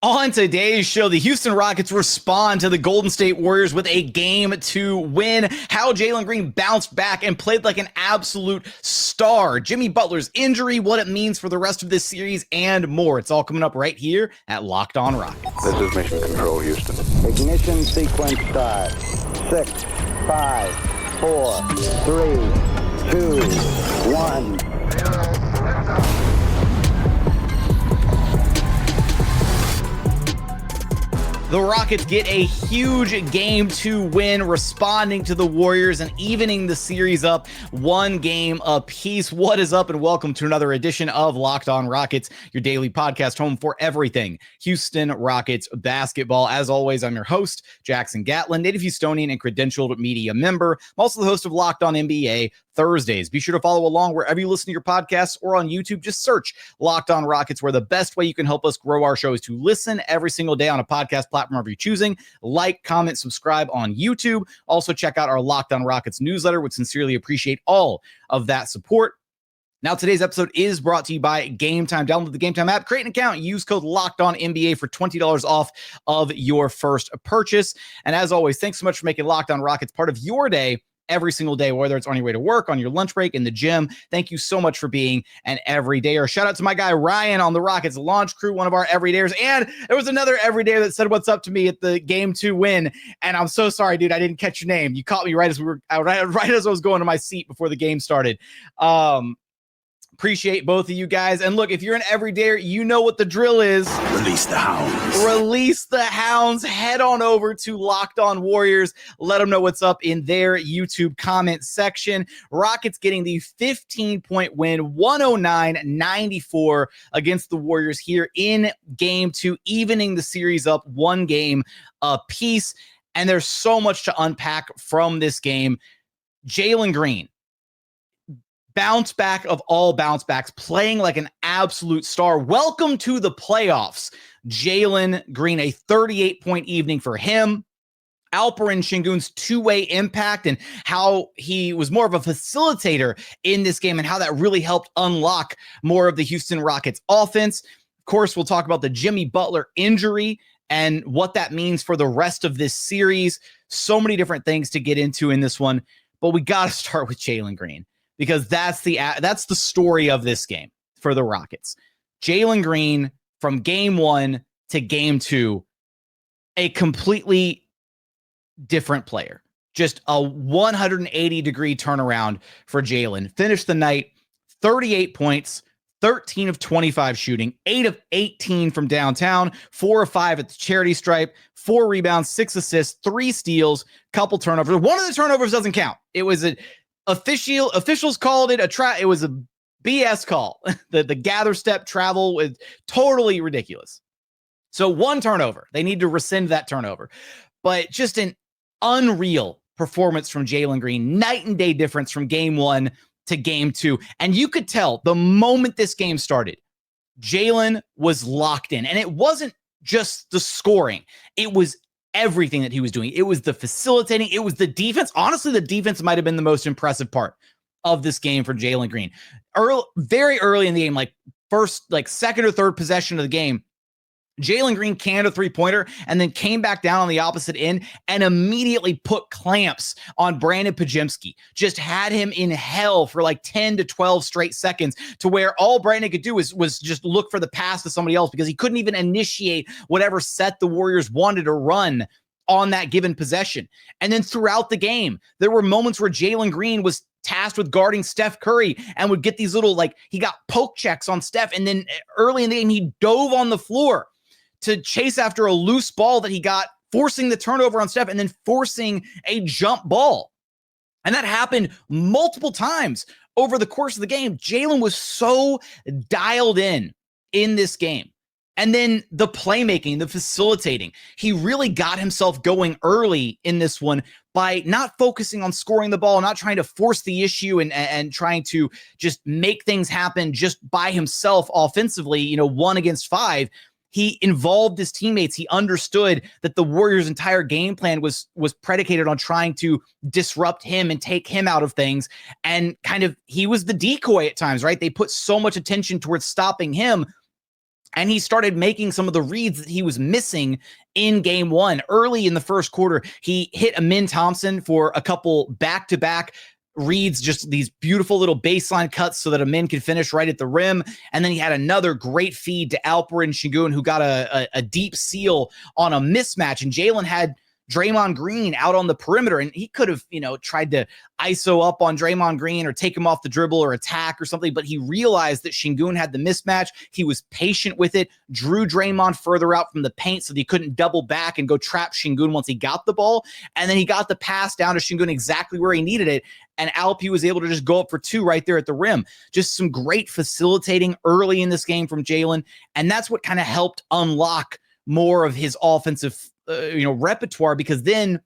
On today's show, the Houston Rockets respond to the Golden State Warriors with a game to win. How Jalen Green bounced back and played like an absolute star. Jimmy Butler's injury, what it means for the rest of this series, and more. It's all coming up right here at Locked On Rockets. This is Mission Control, Houston. Ignition sequence start. 6, 5, 4, 3, 2, 1. The Rockets get a huge game to win, responding to the Warriors and evening the series up one game apiece. What is up, and welcome to another edition of Locked On Rockets, your daily podcast home for everything Houston Rockets basketball. As always, I'm your host, Jackson Gatlin, native Houstonian and credentialed media member. I'm also the host of Locked On NBA Thursdays. Be sure to follow along wherever you listen to your podcasts or on YouTube. Just search Locked On Rockets, where the best way you can help us grow our show is to listen every single day on a podcast platform of your choosing. Like, comment, subscribe on YouTube. Also, check out our Locked On Rockets newsletter. Would sincerely appreciate all of that support. Now, today's episode is brought to you by Game Time. Download the Game Time app, create an account, use code LOCKEDONNBA for $20 off of your first purchase. And as always, thanks so much for making Locked On Rockets part of your day every single day, whether it's on your way to work, on your lunch break, in the gym. Thank you so much for being an everydayer. Shout out to my guy Ryan on the Rockets launch crew, one of our everydayers. And there was another everydayer that said what's up to me at the game to win. And I'm so sorry, dude, I didn't catch your name. You caught me right as I was going to my seat before the game started. Appreciate both of you guys. And look, if you're an everydayer, you know what the drill is. Release the hounds. Release the hounds. Head on over to Locked On Warriors. Let them know what's up in their YouTube comment section. Rockets getting the 15-point win, 109-94 against the Warriors here in game two, evening the series up one game apiece. And there's so much to unpack from this game. Jalen Green, bounce back of all bounce backs, playing like an absolute star. Welcome to the playoffs, Jalen Green. A 38-point evening for him. Alperen Sengun's two-way impact and how he was more of a facilitator in this game and how that really helped unlock more of the Houston Rockets offense. Of course, we'll talk about the Jimmy Butler injury and what that means for the rest of this series. So many different things to get into in this one, but we got to start with Jalen Green, because that's the story of this game for the Rockets. Jalen Green, from game one to game two, a completely different player. Just a 180-degree turnaround for Jalen. Finished the night, 38 points, 13 of 25 shooting, 8 of 18 from downtown, 4 of 5 at the charity stripe, 4 rebounds, 6 assists, 3 steals, couple turnovers. One of the turnovers doesn't count. It was officials called it it was a BS call. The gather step travel was totally ridiculous. So one turnover. They need to rescind that turnover. But just an unreal performance from Jalen Green. Night and day difference from game one to game two. And you could tell the moment this game started, Jalen was locked in. And it wasn't just the scoring. It was everything that he was doing. It was the facilitating. It was the defense. Honestly, the defense might have been the most impressive part of this game for Jalen Green. Very early in the game, second or third possession of the game, Jalen Green canned a three-pointer and then came back down on the opposite end and immediately put clamps on Brandon Podziemski. Just had him in hell for like 10 to 12 straight seconds, to where all Brandon could do was just look for the pass to somebody else, because he couldn't even initiate whatever set the Warriors wanted to run on that given possession. And then throughout the game, there were moments where Jalen Green was tasked with guarding Steph Curry and would get these little, he got poke checks on Steph. And then early in the game, he dove on the floor to chase after a loose ball that he got, forcing the turnover on Steph and then forcing a jump ball. And that happened multiple times over the course of the game. Jalen was so dialed in this game. And then the playmaking, the facilitating, he really got himself going early in this one by not focusing on scoring the ball, not trying to force the issue and trying to just make things happen just by himself offensively, 1 against 5. He involved his teammates. He understood that the Warriors' entire game plan was predicated on trying to disrupt him and take him out of things. And he was the decoy at times, right? They put so much attention towards stopping him. And he started making some of the reads that he was missing in game one. Early in the first quarter, he hit Ime Thompson for a couple back-to-back reads, just these beautiful little baseline cuts so that Ime could finish right at the rim. And then he had another great feed to Alperen Sengun, who got a deep seal on a mismatch. And Jalen had Draymond Green out on the perimeter, and he could have, tried to ISO up on Draymond Green or take him off the dribble or attack or something, but he realized that Sengun had the mismatch. He was patient with it, drew Draymond further out from the paint so that he couldn't double back and go trap Sengun once he got the ball, and then he got the pass down to Sengun exactly where he needed it, and Alp was able to just go up for two right there at the rim. Just some great facilitating early in this game from Jalen, and that's what kind of helped unlock more of his offensive repertoire, because then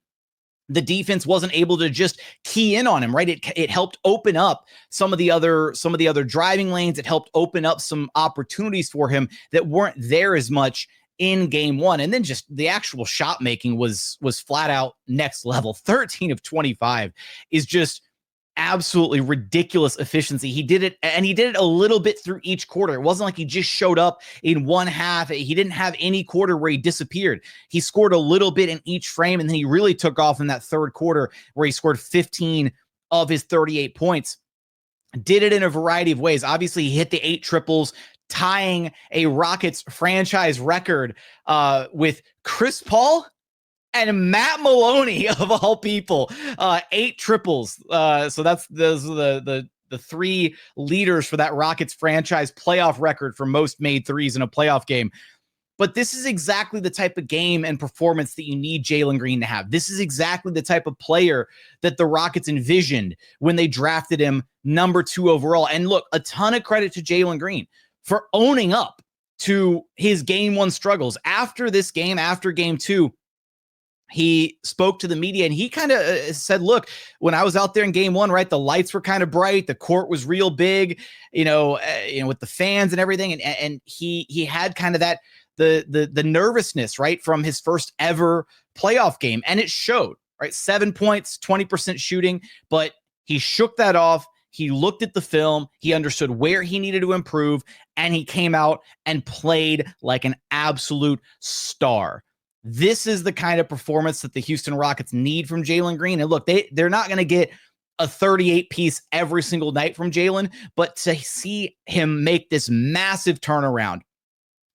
the defense wasn't able to just key in on him, right? It helped open up some of the other driving lanes. It helped open up some opportunities for him that weren't there as much in game one. And then just the actual shot making was flat out next level. 13 of 25 is just absolutely ridiculous efficiency. He did it, and he did it a little bit through each quarter. It wasn't like he just showed up in one half. He didn't have any quarter where he disappeared. He scored a little bit in each frame, and then he really took off in that third quarter where he scored 15 of his 38 points. Did it in a variety of ways. Obviously, he hit the 8 triples, tying a Rockets franchise record with Chris Paul and Matt Maloney, of all people. 8 triples. So those are the 3 leaders for that Rockets franchise playoff record for most made threes in a playoff game. But this is exactly the type of game and performance that you need Jalen Green to have. This is exactly the type of player that the Rockets envisioned when they drafted him number 2 overall. And look, a ton of credit to Jalen Green for owning up to his game 1 struggles. After this game, after game 2, he spoke to the media and he kind of said, look, when I was out there in game 1, right, the lights were kind of bright. The court was real big, with the fans and everything. And he had kind of that, the nervousness, right, from his first ever playoff game. And it showed, right? 7 points, 20% shooting, but he shook that off. He looked at the film. He understood where he needed to improve, and he came out and played like an absolute star. This is the kind of performance that the Houston Rockets need from Jalen Green. And look, they're not going to get a 38-piece every single night from Jalen, but to see him make this massive turnaround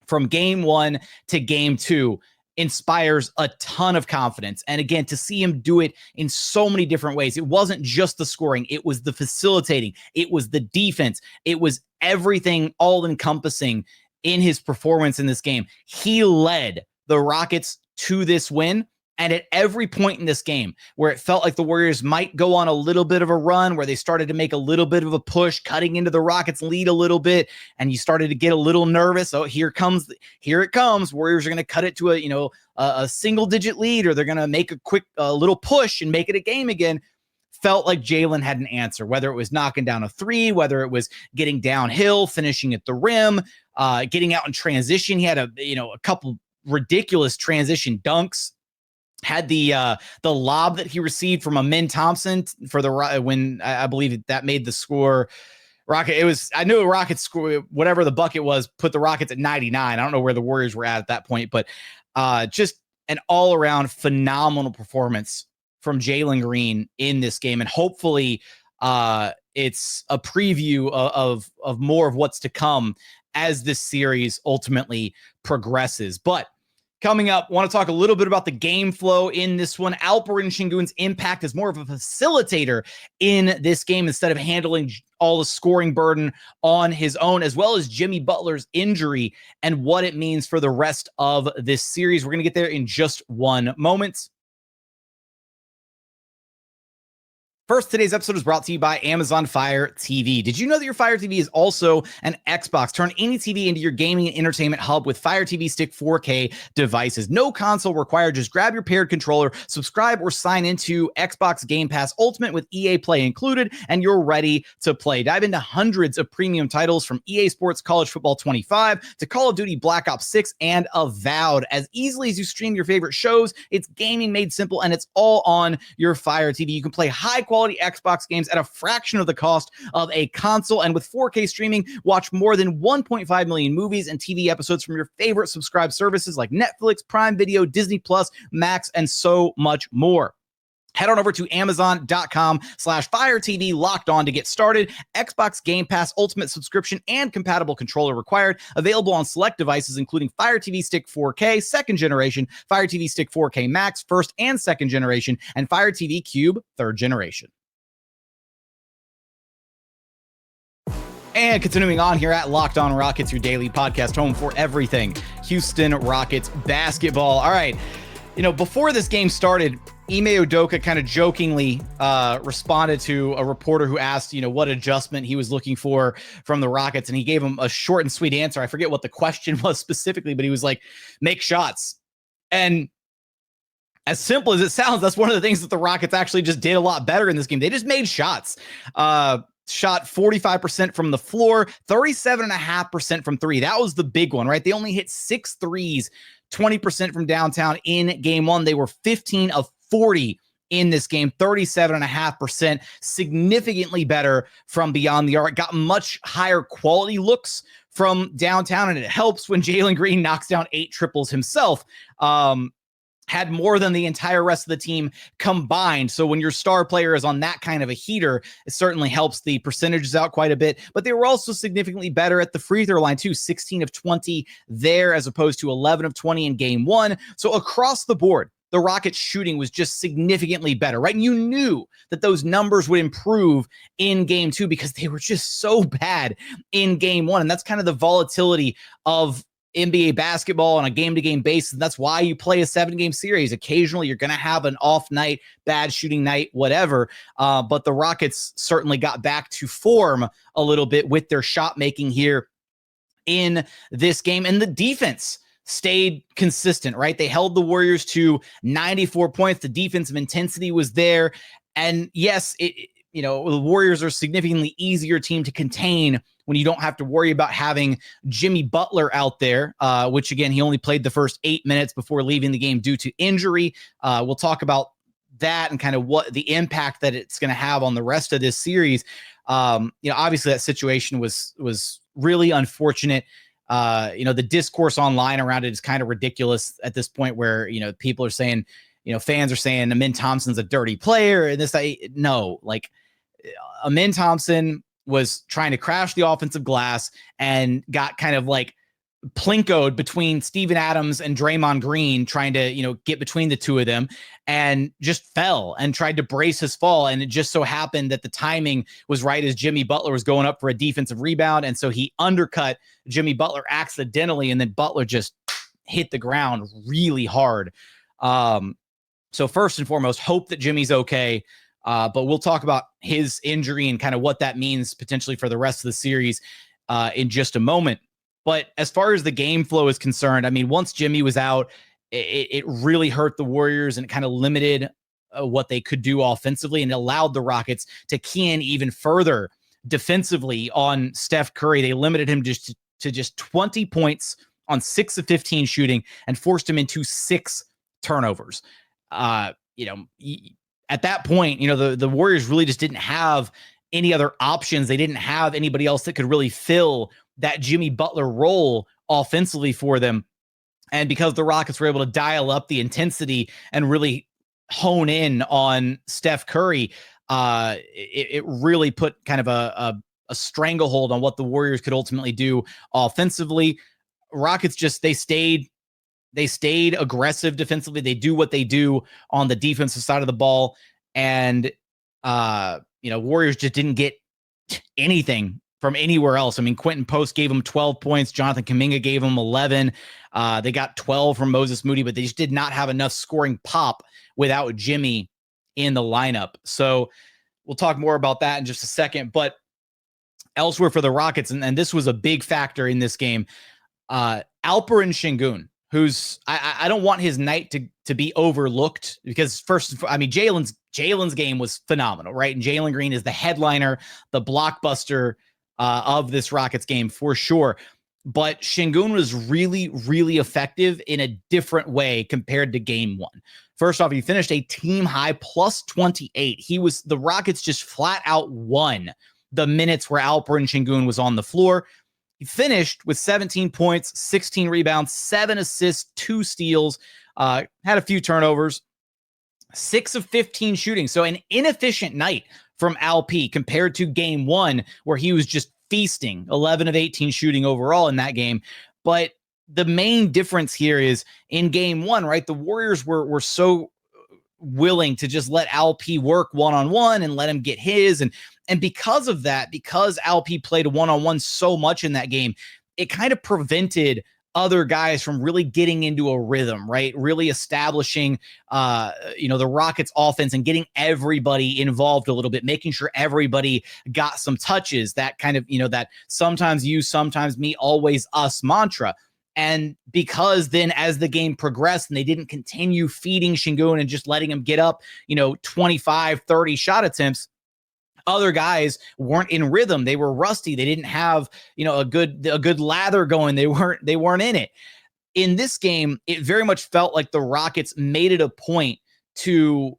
from game 1 to game 2 inspires a ton of confidence. And again, to see him do it in so many different ways. It wasn't just the scoring. It was the facilitating. It was the defense. It was everything all encompassing in his performance in this game. He led the Rockets to this win. And at every point in this game where it felt like the Warriors might go on a little bit of a run, where they started to make a little bit of a push, cutting into the Rockets lead a little bit, and you started to get a little nervous. Oh, here it comes. Warriors are going to cut it to a single digit lead, or they're going to make a quick little push and make it a game again. Felt like Jalen had an answer, whether it was knocking down a 3, whether it was getting downhill, finishing at the rim, getting out in transition. He had a couple ridiculous transition dunks. Had the lob that he received from Ime Thompson for when I believe that made the score. I knew a Rockets score, whatever the bucket was, put the Rockets at 99. I don't know where the Warriors were at that point, but just an all around phenomenal performance from Jalen Green in this game. And hopefully it's a preview of more of what's to come as this series ultimately progresses. But coming up, want to talk a little bit about the game flow in this one. Alperen Sengun's impact as more of a facilitator in this game instead of handling all the scoring burden on his own, as well as Jimmy Butler's injury and what it means for the rest of this series. We're going to get there in just one moment. First, today's episode is brought to you by Amazon Fire TV. Did you know that your Fire TV is also an Xbox? Turn any TV into your gaming and entertainment hub with Fire TV Stick 4K devices. No console required. Just grab your paired controller, subscribe, or sign into Xbox Game Pass Ultimate with EA Play included, and you're ready to play. Dive into hundreds of premium titles from EA Sports College Football 25 to Call of Duty Black Ops 6 and Avowed. As easily as you stream your favorite shows, it's gaming made simple, and it's all on your Fire TV. You can play high-quality quality Xbox games at a fraction of the cost of a console. And with 4K streaming, watch more than 1.5 million movies and TV episodes from your favorite subscribed services like Netflix, Prime Video, Disney Plus, Max, and so much more. Head on over to Amazon.com/Fire TV Locked On to get started. Xbox Game Pass Ultimate subscription and compatible controller required. Available on select devices, including Fire TV Stick 4K, second generation, Fire TV Stick 4K Max, first and second generation, and Fire TV Cube, third generation. And continuing on here at Locked On Rockets, your daily podcast home for everything Houston Rockets basketball. All right. Before this game started, Ime Udoka kind of jokingly responded to a reporter who asked, what adjustment he was looking for from the Rockets. And he gave him a short and sweet answer. I forget what the question was specifically, but he was like, make shots. And as simple as it sounds, that's one of the things that the Rockets actually just did a lot better in this game. They just made shots. Shot 45% from the floor, 37.5% from three. That was the big one, right? They only hit 6 threes, 20% from downtown in game one. They were 15 of 40 in this game, 37.5%, significantly better from beyond the arc. Got much higher quality looks from downtown, and it helps when Jalen Green knocks down 8 triples himself. Had more than the entire rest of the team combined. So when your star player is on that kind of a heater, it certainly helps the percentages out quite a bit. But they were also significantly better at the free throw line too, 16 of 20 there as opposed to 11 of 20 in game one. So across the board, the Rockets shooting was just significantly better, right? And you knew that those numbers would improve in game two because they were just so bad in game one. And that's kind of the volatility of NBA basketball on a game-to-game basis. And that's why you play a 7-game series. Occasionally, you're going to have an off night, bad shooting night, whatever. But the Rockets certainly got back to form a little bit with their shot making here in this game. And the defense stayed consistent, right? They held the Warriors to 94 points. The defensive intensity was there. And yes, the Warriors are a significantly easier team to contain when you don't have to worry about having Jimmy Butler out there, which, again, he only played the first 8 minutes before leaving the game due to injury. We'll talk about that and kind of what the impact that it's going to have on the rest of this series. Obviously that situation was really unfortunate. The discourse online around it is kind of ridiculous at this point where, people are saying, fans are saying Ime Thompson's a dirty player and this, no, like Ime Thompson was trying to crash the offensive glass and got kind of like plinkoed between Steven Adams and Draymond Green, trying to, get between the two of them, and just fell and tried to brace his fall. And it just so happened that the timing was right as Jimmy Butler was going up for a defensive rebound. And so he undercut Jimmy Butler accidentally, and then Butler just hit the ground really hard. So first and foremost, hope that Jimmy's okay. But we'll talk about his injury and kind of what that means potentially for the rest of the series in just a moment. But as far as the game flow is concerned, I mean, once Jimmy was out, it really hurt the Warriors and it kind of limited what they could do offensively, and it allowed the Rockets to key in even further defensively on Steph Curry. They limited him to just 20 points on 6 of 15 shooting and forced him into 6 turnovers. At that point, the Warriors really just didn't have any other options. They didn't have anybody else that could really fill that Jimmy Butler role offensively for them. And because the Rockets were able to dial up the intensity and really hone in on Steph Curry, it really put kind of a stranglehold on what the Warriors could ultimately do offensively. Rockets they stayed aggressive defensively. They do what they do on the defensive side of the ball. And, Warriors just didn't get anything from anywhere else. I mean, Quentin Post gave them 12 points. Jonathan Kuminga gave them 11. They got 12 from Moses Moody, but they just did not have enough scoring pop without Jimmy in the lineup. So we'll talk more about that in just a second. But elsewhere for the Rockets, and this was a big factor in this game, Alperen Sengun, who's I don't want his night to be overlooked because Jalen's game was phenomenal, right? And Jalen Green is the headliner, the blockbuster of this Rockets game for sure. but Sengun was really, really effective in a different way compared to game one. First off, he finished a team high plus 28. The Rockets just flat out won the minutes where Alperen Sengun was on the floor. He finished with 17 points, 16 rebounds, 7 assists, 2 steals, had a few turnovers, 6 of 15 shooting. So an inefficient night from Alp compared to game one, where he was just feasting, 11 of 18 shooting overall in that game. But the main difference here is in game one, right? The Warriors were so willing to just let Alp work one-on-one and let him get his. And because of that, because Alp played one-on-one so much in that game, it kind of prevented other guys from really getting into a rhythm, right? Really establishing, the Rockets offense and getting everybody involved a little bit, making sure everybody got some touches, that kind of, that sometimes you, sometimes me, always us mantra. And because then as the game progressed and they didn't continue feeding Sengun and just letting him get up, 25, 30 shot attempts, other guys weren't in rhythm. They were rusty. They didn't have, a good lather going. They weren't in it. In this game, it very much felt like the Rockets made it a point to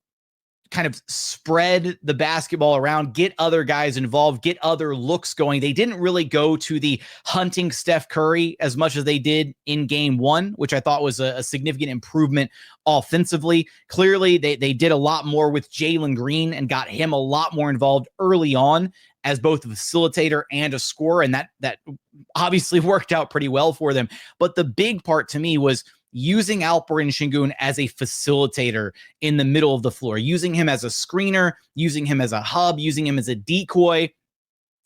kind of spread the basketball around, get other guys involved, get other looks going. They didn't really go to the hunting Steph Curry as much as they did in game one, which I thought was a significant improvement offensively. Clearly, they did a lot more with Jalen Green and got him a lot more involved early on as both a facilitator and a scorer, and that obviously worked out pretty well for them. But the big part to me was using Alperen Sengun as a facilitator in the middle of the floor, using him as a screener, using him as a hub, using him as a decoy.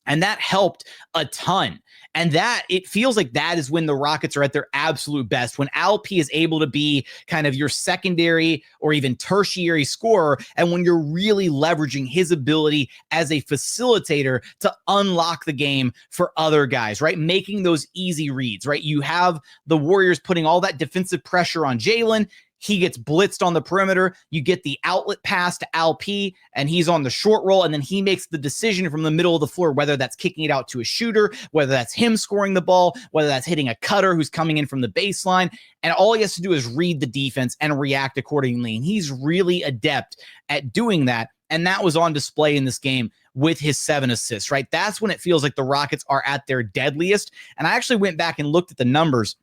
And that helped a ton. And that, it feels like that is when the Rockets are at their absolute best, when Alp is able to be kind of your secondary or even tertiary scorer, and when you're really leveraging his ability as a facilitator to unlock the game for other guys, right? Making those easy reads, right? You have the Warriors putting all that defensive pressure on Jalen. He gets blitzed on the perimeter. You get the outlet pass to Alp, and he's on the short roll, and then he makes the decision from the middle of the floor, whether that's kicking it out to a shooter, whether that's him scoring the ball, whether that's hitting a cutter who's coming in from the baseline. And all he has to do is read the defense and react accordingly. And he's really adept at doing that. And that was on display in this game with his 7 assists, right? That's when it feels like the Rockets are at their deadliest. And I actually went back and looked at the numbers.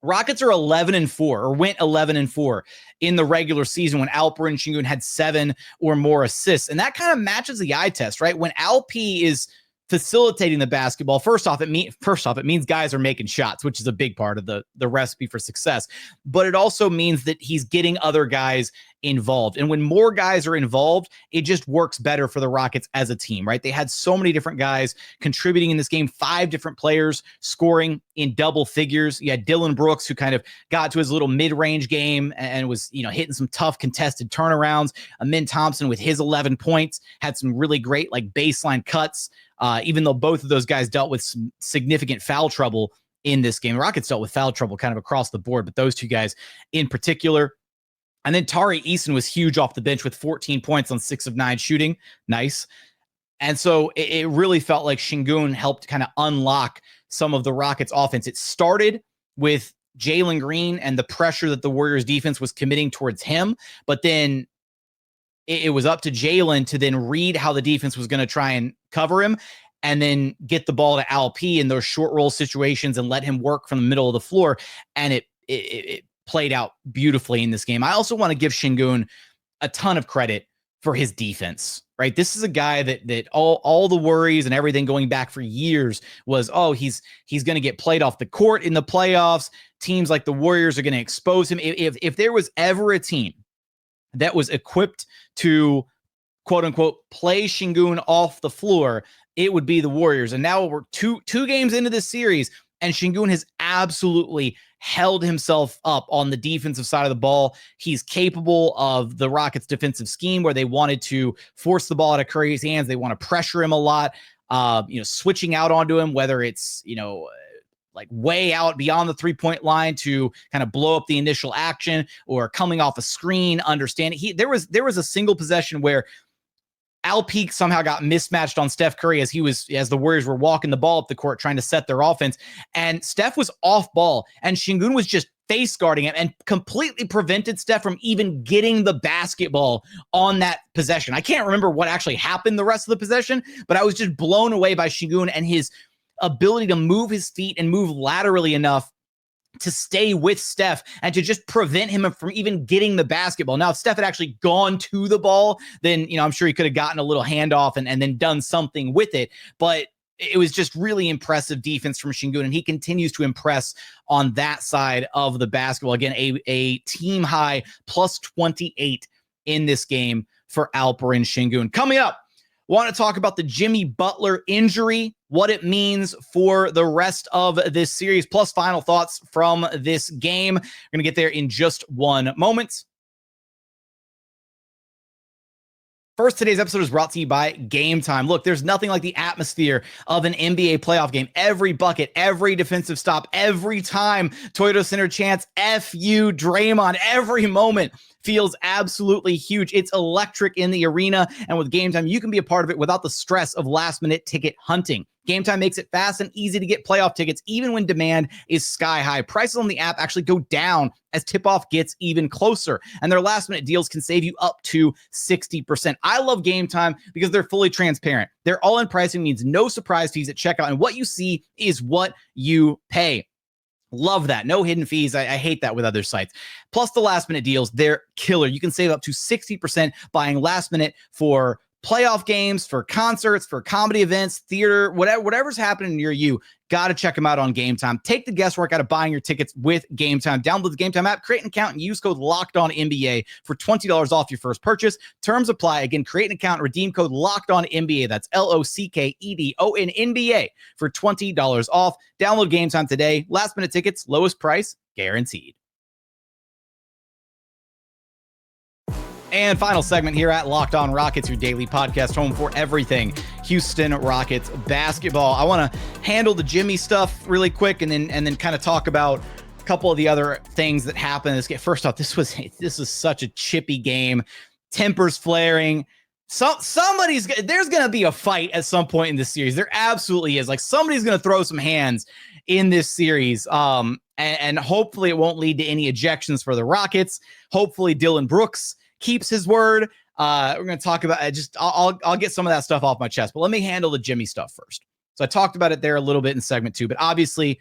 Rockets are 11-4, or went 11-4 in the regular season when Alperen Sengun had 7 or more assists. And that kind of matches the eye test, right? When Alp is facilitating the basketball, first off, it means guys are making shots, which is a big part of the recipe for success. But it also means that he's getting other guys involved. And when more guys are involved, it just works better for the Rockets as a team, right? They had so many different guys contributing in this game, 5 different players scoring in double figures. You had Dillon Brooks, who kind of got to his little mid-range game and was, hitting some tough contested turnarounds. Ime Thompson with his 11 points had some really great baseline cuts. Even though both of those guys dealt with some significant foul trouble in this game. Rockets dealt with foul trouble kind of across the board, but those two guys in particular. And then Tari Eason was huge off the bench with 14 points on 6 of 9 shooting. Nice. And so it really felt like Sengun helped kind of unlock some of the Rockets offense. It started with Jalen Green and the pressure that the Warriors defense was committing towards him, but then it was up to Jalen to then read how the defense was going to try and cover him and then get the ball to Alp in those short roll situations and let him work from the middle of the floor. And it played out beautifully in this game. I also want to give Sengun a ton of credit for his defense, right? This is a guy that all the worries and everything going back for years was, he's going to get played off the court in the playoffs. Teams like the Warriors are going to expose him. If there was ever a team that was equipped to, quote unquote, play Sengun off the floor, it would be the Warriors. And now we're two games into this series, and Sengun has absolutely held himself up on the defensive side of the ball. He's capable of the Rockets' defensive scheme where they wanted to force the ball out of Curry's hands. They want to pressure him a lot, switching out onto him, whether it's, way out beyond the 3-point line to kind of blow up the initial action or coming off a screen, understanding. There was a single possession where Al Peak somehow got mismatched on Steph Curry as the Warriors were walking the ball up the court trying to set their offense. And Steph was off ball, and Sengun was just face guarding him and completely prevented Steph from even getting the basketball on that possession. I can't remember what actually happened the rest of the possession, but I was just blown away by Sengun and his ability to move his feet and move laterally enough to stay with Steph and to just prevent him from even getting the basketball. Now, if Steph had actually gone to the ball, then, I'm sure he could have gotten a little handoff and then done something with it. But it was just really impressive defense from Sengun, and he continues to impress on that side of the basketball. Again, a team high plus 28 in this game for Alperen Sengun. Coming up, want to talk about the Jimmy Butler injury, what it means for the rest of this series, plus final thoughts from this game. We're going to get there in just one moment. First, today's episode is brought to you by Game Time. Look, there's nothing like the atmosphere of an NBA playoff game. Every bucket, every defensive stop, every time Toyota Center chants F-U Draymond, every moment feels absolutely huge. It's electric in the arena, and with Game Time, you can be a part of it without the stress of last-minute ticket hunting. Game Time makes it fast and easy to get playoff tickets, even when demand is sky high. Prices on the app actually go down as tip-off gets even closer, and their last-minute deals can save you up to 60%. I love Game Time because they're fully transparent. Their all-in pricing means no surprise fees at checkout, and what you see is what you pay. Love that. No hidden fees. I hate that with other sites. Plus the last-minute deals, they're killer. You can save up to 60% buying last-minute for playoff games, for concerts, for comedy events, theater, whatever's happening near you. Got to check them out on Game Time. Take the guesswork out of buying your tickets with Game Time. Download the Game Time app, create an account, and use code LOCKEDONNBA for $20 off your first purchase. Terms apply. Again, create an account, redeem code LOCKEDONNBA. That's LOCKEDONNBA for $20 off. Download Game Time today. Last minute tickets, lowest price guaranteed. And final segment here at Locked On Rockets, your daily podcast home for everything Houston Rockets basketball. I want to handle the Jimmy stuff really quick and then kind of talk about a couple of the other things that happened in this game. First off, this is such a chippy game. Tempers flaring. There's going to be a fight at some point in this series. There absolutely is. Like, somebody's going to throw some hands in this series. And hopefully it won't lead to any ejections for the Rockets. Hopefully Dillon Brooks keeps his word. We're going to talk about I'll get some of that stuff off my chest, but let me handle the Jimmy stuff first. So I talked about it there a little bit in segment 2, but obviously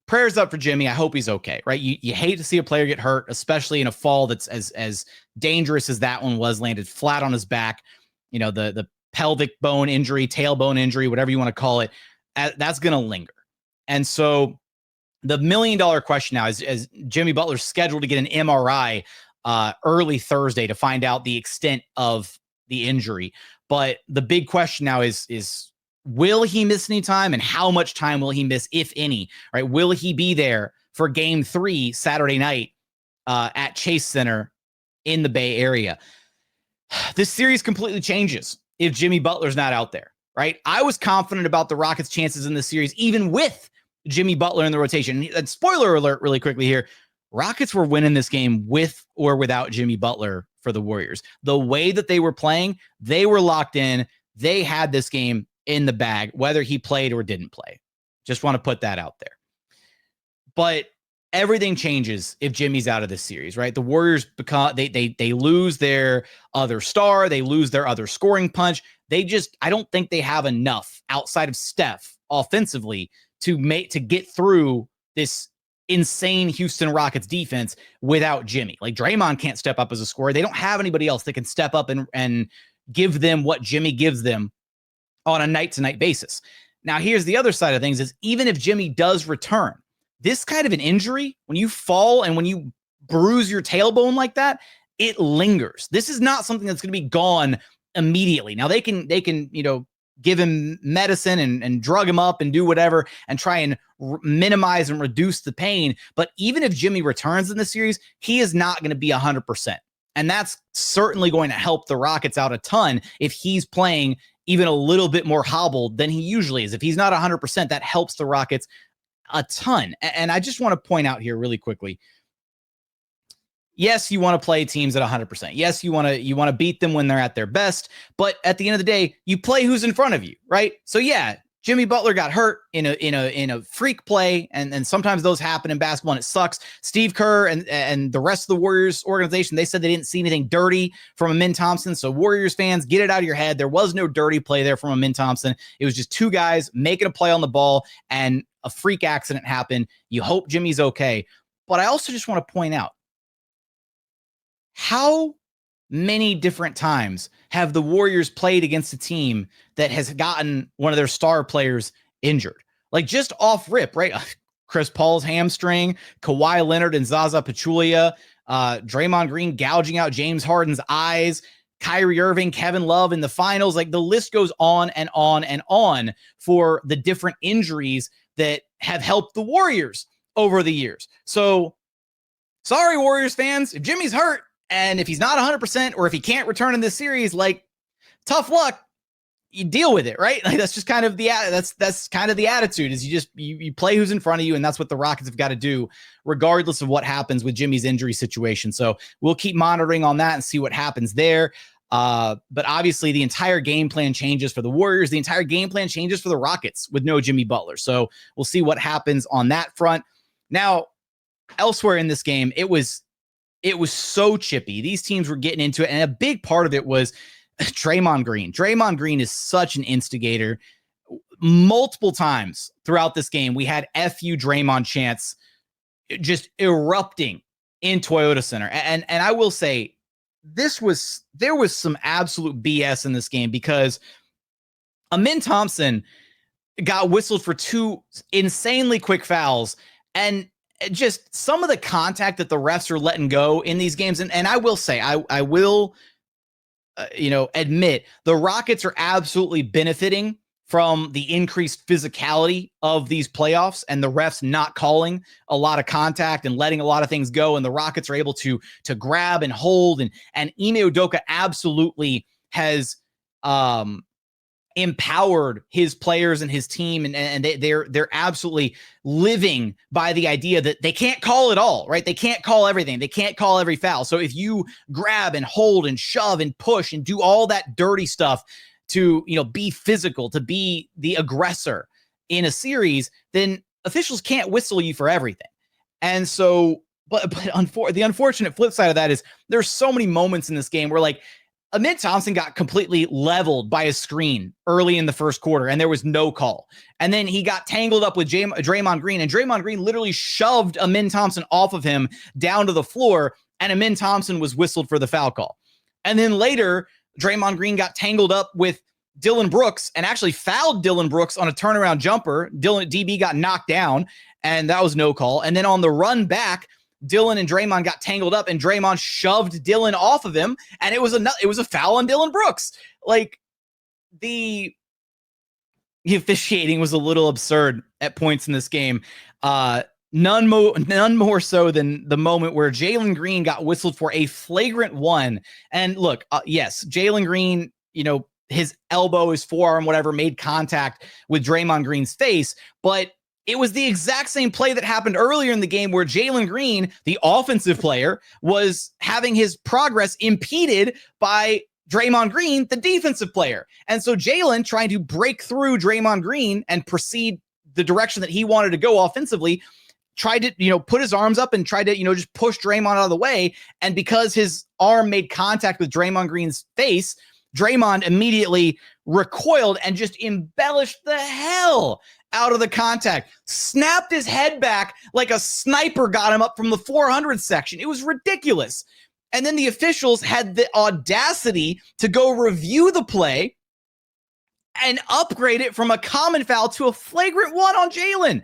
prayers up for Jimmy. I hope he's okay, right? You hate to see a player get hurt, especially in a fall that's as dangerous as that one was, landed flat on his back. The pelvic bone injury, tailbone injury, whatever you want to call it, that's going to linger. And so the $1 million question now is Jimmy Butler's scheduled to get an MRI early Thursday to find out the extent of the injury. But the big question now is will he miss any time, and how much time will he miss, if any, right? Will he be there for game 3 Saturday night at Chase Center in the Bay Area? This series completely changes if Jimmy Butler's not out there, right? I was confident about the Rockets' chances in this series, even with Jimmy Butler in the rotation. And spoiler alert really quickly here, Rockets were winning this game with or without Jimmy Butler for the Warriors. The way that they were playing, they were locked in. They had this game in the bag, whether he played or didn't play. Just want to put that out there. But everything changes if Jimmy's out of this series, right? The Warriors, because they lose their other star, they lose their other scoring punch. I don't think they have enough outside of Steph offensively to get through this insane Houston Rockets defense without Jimmy. Like, Draymond can't step up as a scorer. They don't have anybody else that can step up and give them what Jimmy gives them on a night-to-night basis. Now, here's the other side of things is, even if Jimmy does return, this kind of an injury, when you fall and when you bruise your tailbone like that, it lingers. This is not something that's going to be gone immediately. Now, they can give him medicine and drug him up and do whatever and try and minimize and reduce the pain. But even if Jimmy returns in the series, he is not going to be 100%. And that's certainly going to help the Rockets out a ton if he's playing even a little bit more hobbled than he usually is. If he's not 100%, that helps the Rockets a ton. And I just want to point out here really quickly, yes, you want to play teams at 100%. Yes, you want to beat them when they're at their best. But at the end of the day, you play who's in front of you, right? So yeah, Jimmy Butler got hurt in a freak play, and sometimes those happen in basketball, and it sucks. Steve Kerr and the rest of the Warriors organization, they said they didn't see anything dirty from Ime Thompson. So Warriors fans, get it out of your head. There was no dirty play there from Ime Thompson. It was just two guys making a play on the ball, and a freak accident happened. You hope Jimmy's okay. But I also just want to point out, how many different times have the Warriors played against a team that has gotten one of their star players injured? Like, just off rip, right? Chris Paul's hamstring, Kawhi Leonard and Zaza Pachulia, Draymond Green gouging out James Harden's eyes, Kyrie Irving, Kevin Love in the finals. Like, the list goes on and on and on for the different injuries that have helped the Warriors over the years. So sorry, Warriors fans, if Jimmy's hurt, and if he's not 100%, or if he can't return in this series, like, tough luck. You deal with it, right? Like, that's just kind of that's kind of the attitude, is you play who's in front of you, and that's what the Rockets have got to do, regardless of what happens with Jimmy's injury situation. So we'll keep monitoring on that and see what happens there. But obviously, the entire game plan changes for the Warriors. The entire game plan changes for the Rockets with no Jimmy Butler. So we'll see what happens on that front. Now, elsewhere in this game, it was so chippy. These teams were getting into it, and a big part of it was Draymond Green. Draymond Green is such an instigator. Multiple times throughout this game, we had FU Draymond chants just erupting in Toyota Center. And I will say, there was some absolute BS in this game, because Ime Thompson got whistled for 2 insanely quick fouls, and just some of the contact that the refs are letting go in these games. And I will say, I will admit, the Rockets are absolutely benefiting from the increased physicality of these playoffs, and the refs not calling a lot of contact and letting a lot of things go. And the Rockets are able to grab and hold, and Ime Udoka absolutely has, empowered his players and his team, and they're absolutely living by the idea that they can't call it all, right? They can't call everything. They can't call every foul. So if you grab and hold and shove and push and do all that dirty stuff to, be physical, to be the aggressor in a series, then officials can't whistle you for everything. And so, but the unfortunate flip side of that is there's so many moments in this game where, like, Ime Thompson got completely leveled by a screen early in the first quarter, and there was no call. And then he got tangled up with Draymond Green, and Draymond Green literally shoved Ime Thompson off of him down to the floor, and Ime Thompson was whistled for the foul call. And then later, Draymond Green got tangled up with Dillon Brooks and actually fouled Dillon Brooks on a turnaround jumper. DB got knocked down, and that was no call. And then on the run back, Dillon and Draymond got tangled up, and Draymond shoved Dillon off of him, and it was a foul on Dillon Brooks. Like, the officiating was a little absurd at points in this game. None more so than the moment where Jalen Green got whistled for a flagrant 1. And look, yes, Jalen Green, his elbow, his forearm, whatever, made contact with Draymond Green's face, but it was the exact same play that happened earlier in the game where Jalen Green, the offensive player, was having his progress impeded by Draymond Green, the defensive player. And so Jalen, trying to break through Draymond Green and proceed the direction that he wanted to go offensively, tried to, put his arms up and tried to, just push Draymond out of the way. And because his arm made contact with Draymond Green's face, Draymond immediately recoiled and just embellished the hell out of the contact, snapped his head back like a sniper got him up from the 400 section. It was ridiculous. And then the officials had the audacity to go review the play and upgrade it from a common foul to a flagrant 1 on Jalen.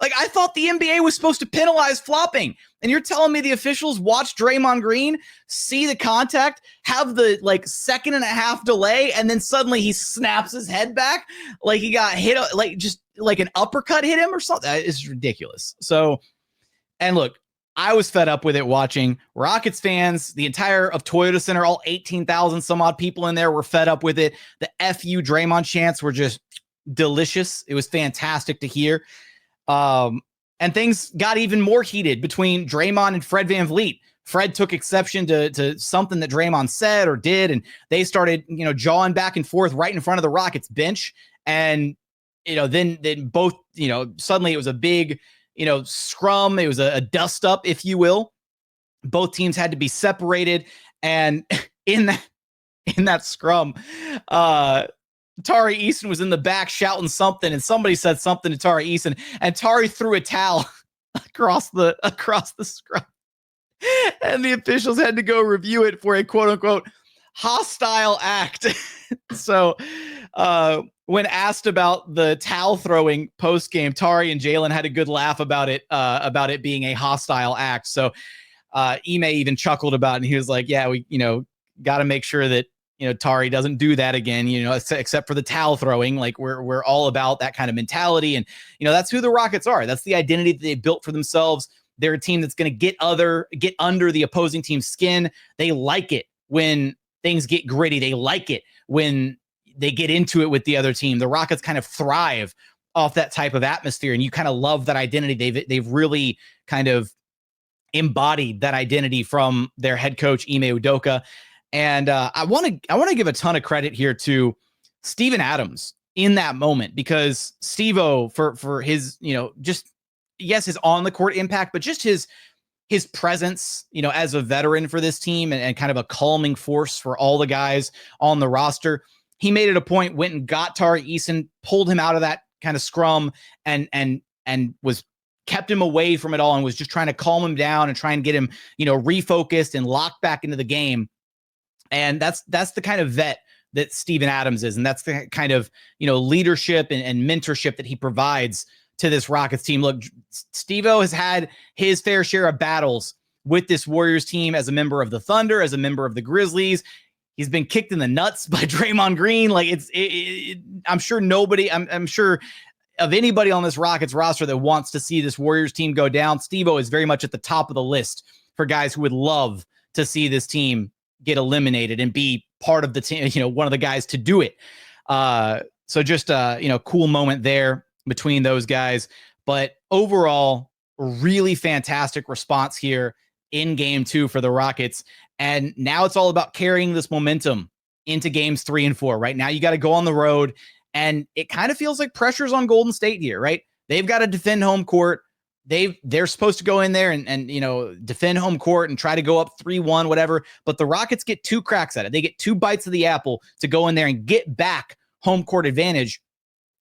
Like, I thought the NBA was supposed to penalize flopping. And you're telling me the officials watched Draymond Green see the contact, have the 1.5 second delay, and then suddenly he snaps his head back like he got hit, like an uppercut hit him or something. It's ridiculous. So, and look, I was fed up with it watching. Rockets fans, the entire of Toyota Center, all 18,000 some odd people in there were fed up with it. The FU Draymond chants were just delicious. It was fantastic to hear. And things got even more heated between Draymond and Fred VanVleet Fred took exception to something that Draymond said or did, and they started, jawing back and forth right in front of the Rockets bench. And, then both, suddenly it was a big, scrum. It was a dust up, if you will. Both teams had to be separated. And in that scrum, Tari Eason was in the back shouting something, and somebody said something to Tari Eason, and Tari threw a towel across the scrum. And the officials had to go review it for a quote unquote hostile act. So when asked about the towel throwing post game, Tari and Jaylen had a good laugh about it being a hostile act. So Ime even chuckled about it, and he was like, yeah, we, got to make sure that, Tari doesn't do that again, except for the towel throwing. Like we're all about that kind of mentality. And, that's who the Rockets are. That's the identity that they built for themselves. They're a team that's going to get under the opposing team's skin. They like it when things get gritty. They like it when they get into it with the other team. The Rockets kind of thrive off that type of atmosphere, and you kind of love that identity. They've really kind of embodied that identity from their head coach Ime Udoka. And I want to give a ton of credit here to Steven Adams in that moment, because Steve-O for his, just, yes, his on the court impact, but just his presence, as a veteran for this team and kind of a calming force for all the guys on the roster. He made it a point, went and got Tari Eason, pulled him out of that kind of scrum and was kept him away from it all, and was just trying to calm him down and try and get him, refocused and locked back into the game. And that's the kind of vet that Steven Adams is. And that's the kind of, leadership and mentorship that he provides to this Rockets team. Look, Steve-O has had his fair share of battles with this Warriors team as a member of the Thunder, as a member of the Grizzlies. He's been kicked in the nuts by Draymond Green. Like I'm sure I'm sure of anybody on this Rockets roster that wants to see this Warriors team go down, Steve-O is very much at the top of the list for guys who would love to see this team get eliminated and be part of the team, one of the guys to do it. So just cool moment there between those guys. But overall, really fantastic response here in game 2 for the Rockets. And now it's all about carrying this momentum into games 3 and 4. Right now, you got to go on the road, and it kind of feels like pressure's on Golden State here, right? They've got to defend home court. They're supposed to go in there and defend home court and try to go up 3-1, whatever. But the Rockets get 2 cracks at it. They get 2 bites of the apple to go in there and get back home court advantage.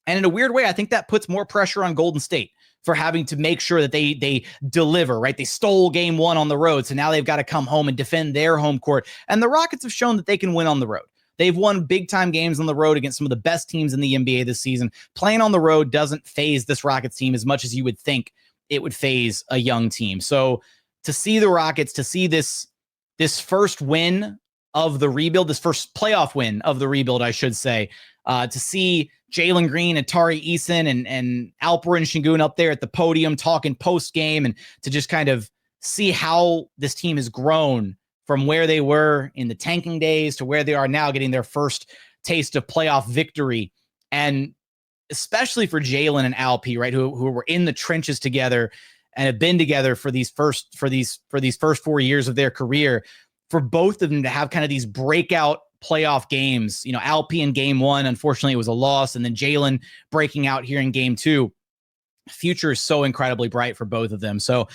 And in a weird way, I think that puts more pressure on Golden State for having to make sure that they deliver, right? They stole game 1 on the road, so now they've got to come home and defend their home court. And the Rockets have shown that they can win on the road. They've won big-time games on the road against some of the best teams in the NBA this season. Playing on the road doesn't phase this Rockets team as much as you would think it would phase a young team. So to see the Rockets, to see this first win of the rebuild, this first playoff win of the rebuild, I should say, to see Jalen Green and Tari Eason and Alperen Sengun up there at the podium talking post-game, and to just kind of see how this team has grown from where they were in the tanking days to where they are now, getting their first taste of playoff victory. And especially for Jalen and Alp, right, who were in the trenches together and have been together for these first 4 years of their career, for both of them to have kind of these breakout playoff games. Alp in game 1, unfortunately, it was a loss, and then Jalen breaking out here in game 2. Future is so incredibly bright for both of them. So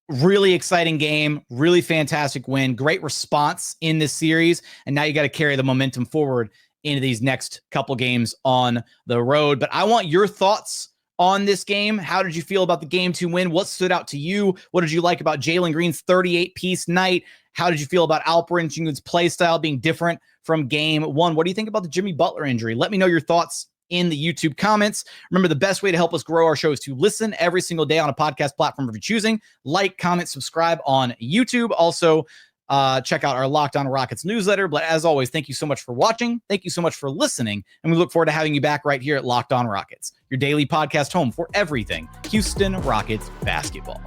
really exciting game, really fantastic win, great response in this series, and now you got to carry the momentum forward into these next couple games on the road. But I want your thoughts on this game. How did you feel about the game 2 win? What stood out to you? What did you like about Jalen Green's 38-piece night? How did you feel about Alperen Sengun's play style being different from game 1? What do you think about the Jimmy Butler injury? Let me know your thoughts in the YouTube comments. Remember, the best way to help us grow our show is to listen every single day on a podcast platform of your choosing. Like, comment, subscribe on YouTube. Also, check out our Locked On Rockets newsletter. But as always, thank you so much for watching. Thank you so much for listening. And we look forward to having you back right here at Locked On Rockets, your daily podcast home for everything Houston Rockets basketball.